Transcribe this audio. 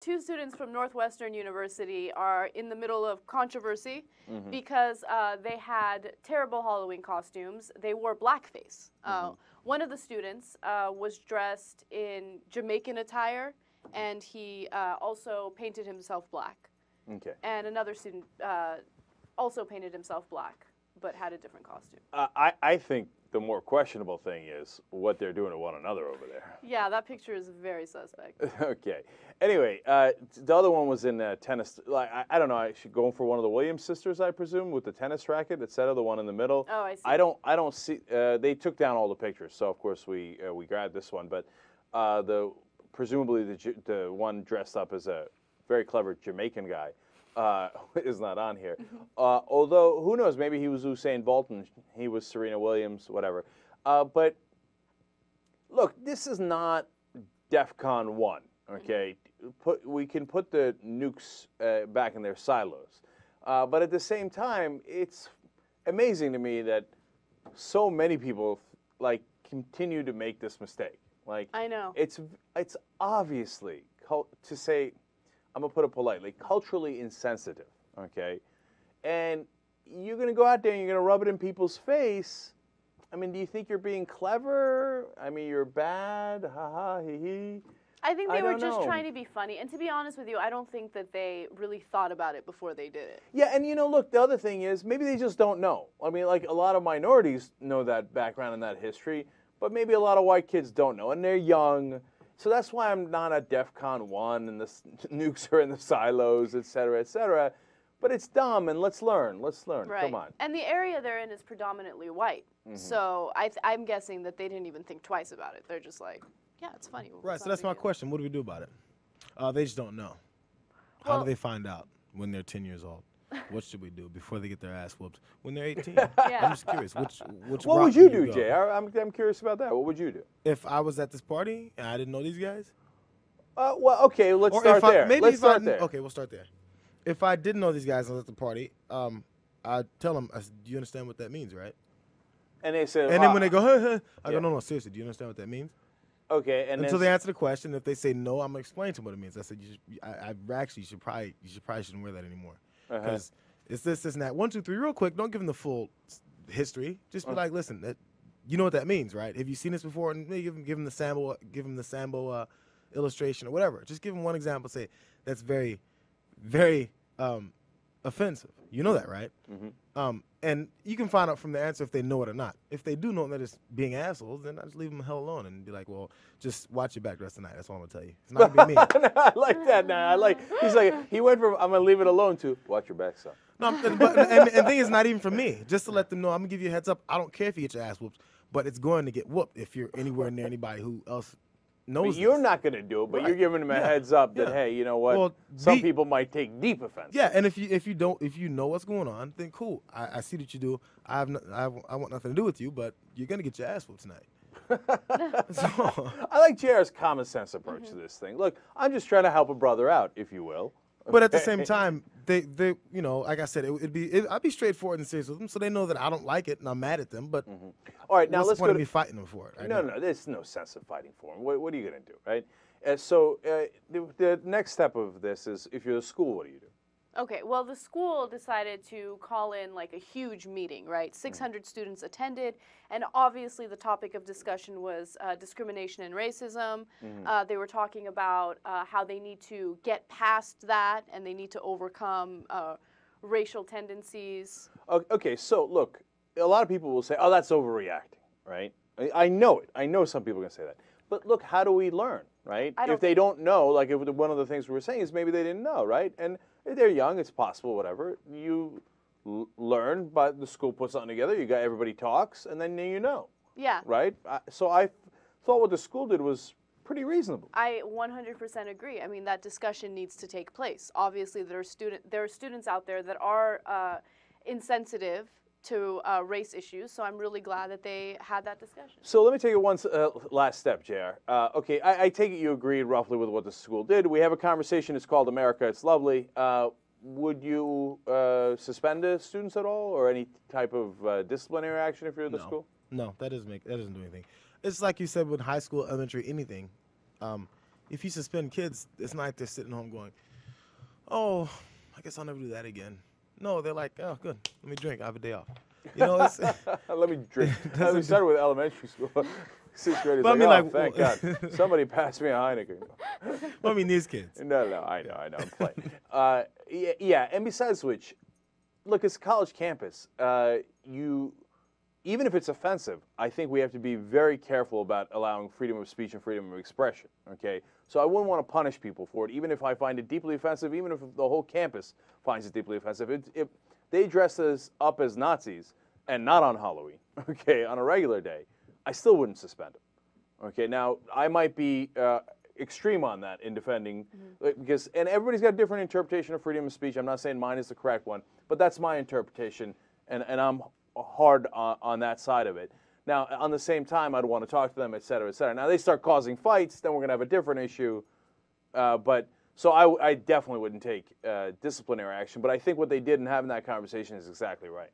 two students from Northwestern University are in the middle of controversy because they had terrible Halloween costumes. They wore blackface. One of the students was dressed in Jamaican attire, and he also painted himself black. Okay. And another student also painted himself black, but had a different costume. I think the more questionable thing is what they're doing to one another over there. Yeah, that picture is very suspect. Okay. Anyway, the other one was in tennis. Like I don't know. I should go for one of the Williams sisters, I presume, with the tennis racket instead of the one in the middle. Oh, I see. I don't see. They took down all the pictures, so of course we grabbed this one. But presumably the one dressed up as a very clever Jamaican guy is not on here. Although, who knows, maybe he was Usain Bolt and he was Serena Williams, whatever. But, look, this is not DEFCON 1, okay? We can put the nukes back in their silos. But at the same time, it's amazing to me that so many people, like, continue to make this mistake. Like, I know. It's obviously, to say, I'm going to put it politely, culturally insensitive, okay? And you're going to go out there and you're going to rub it in people's face. I mean, do you think you're being clever? I mean, you're bad, ha-ha, hee-hee. I think they were just trying to be funny. And to be honest with you, I don't think that they really thought about it before they did it. Yeah, and look, the other thing is maybe they just don't know. I mean, like a lot of minorities know that background and that history, but maybe a lot of white kids don't know, and they're young. So that's why I'm not at DEFCON 1 and the nukes are in the silos, et cetera, but it's dumb and let's learn, Right. Come on. And the area they're in is predominantly white. So I'm guessing that they didn't even think twice about it. They're just like, yeah, it's funny. Right, so that's my question. What do we do about it? They just don't know. How do they find out when they're 10 years old? What should we do before they get their ass whooped when they're 18? Yeah. I'm just curious. Which What would you do, JR? I'm curious about that. What would you do? If I was at this party and I didn't know these guys? Well, okay, let's start there. Let's start there. Okay, we'll start there. If I didn't know these guys and I was at the party, I'd tell them, I said, do you understand what that means, right? And they said, and then when they go, I go, no, seriously, do you understand what that means? Okay, and until they answer the question. If they say no, I'm gonna explain to them what it means. I said, you should probably shouldn't wear that anymore because it's this and that. 1, 2, 3, real quick. Don't give them the full history. Just be like, listen, you know what that means, right? Have you seen this before? And maybe give them the Sambo illustration or whatever. Just give them one example. Say that's very, very offensive. You know that, right? And you can find out from the answer if they know it or not. If they do know they're just being assholes, then I just leave them the hell alone and be like, well, just watch your back the rest of the night. That's all I'm going to tell you. It's not going to be me. I like that now. He went from, I'm going to leave it alone to, watch your back, son. No, and the thing is not even for me. Just to let them know, I'm going to give you a heads up. I don't care if you get your ass whooped, but it's going to get whooped if you're anywhere near anybody who else knows. But you're not going to do it, but you're giving them a heads up that, hey, you know what? Well, some people might take deep offense. Yeah, and if you know what's going on, then cool. I see that you do. I want nothing to do with you, but you're going to get your ass whooped tonight. I like JR's common sense approach to this thing. Look, I'm just trying to help a brother out, if you will. But at the same time, they like I said, I'd be straightforward and serious with them, so they know that I don't like it and I'm mad at them. But all right, now let's go to be fighting them for it. No, there's no sense of fighting for them. What are you going to do, right? So the next step of this is, if you're the school, what do you do? Okay, well, the school decided to call in like a huge meeting, right? 600 students attended, and obviously the topic of discussion was discrimination and racism. They were talking about how they need to get past that, and they need to overcome racial tendencies. Okay, so look, a lot of people will say, oh, that's overreacting, right? I know it. I know some people are going to say that. But look, how do we learn, right? If they don't know, like if one of the things we were saying is maybe they didn't know, right? And they're young, it's possible, whatever. You learn, but the school puts something together, everybody talks, and then you know. Yeah. Right? So I thought what the school did was pretty reasonable. I 100% agree. I mean, that discussion needs to take place. Obviously, there are students out there that are insensitive to race issues, so I'm really glad that they had that discussion. So let me take it one last step, JR. Okay, I take it you agreed roughly with what the school did. We have a conversation, it's called America, it's lovely. Would you suspend the students at all, or any type of disciplinary action if you're at the school? No, that doesn't do anything. It's like you said with high school, elementary, anything. if you suspend kids, it's not like they're sitting home going, "Oh, I guess I'll never do that again." No, they're like, "Oh, good. Let me drink. I have a day off." You know, it's, Let me drink. Let me start with elementary school. 6th grade is But I like, mean, oh, thank God. Somebody passed me a Heineken. well, I mean, these kids. No, I know, I'm playing. Yeah, and besides which, look, it's a college campus. Even if it's offensive, I think we have to be very careful about allowing freedom of speech and freedom of expression, okay? So I wouldn't want to punish people for it, even if I find it deeply offensive, even if the whole campus finds it deeply offensive. If they dress us up as Nazis, and not on Halloween, okay, on a regular day, I still wouldn't suspend them. Okay, now, I might be extreme on that in defending, because, and everybody's got a different interpretation of freedom of speech. I'm not saying mine is the correct one, but that's my interpretation, and I'm hard on that side of it. Now, on the same time, I'd want to talk to them, et cetera, et cetera. Now, they start causing fights, then we're going to have a different issue. So I definitely wouldn't take disciplinary action, but I think what they did in having that conversation is exactly right.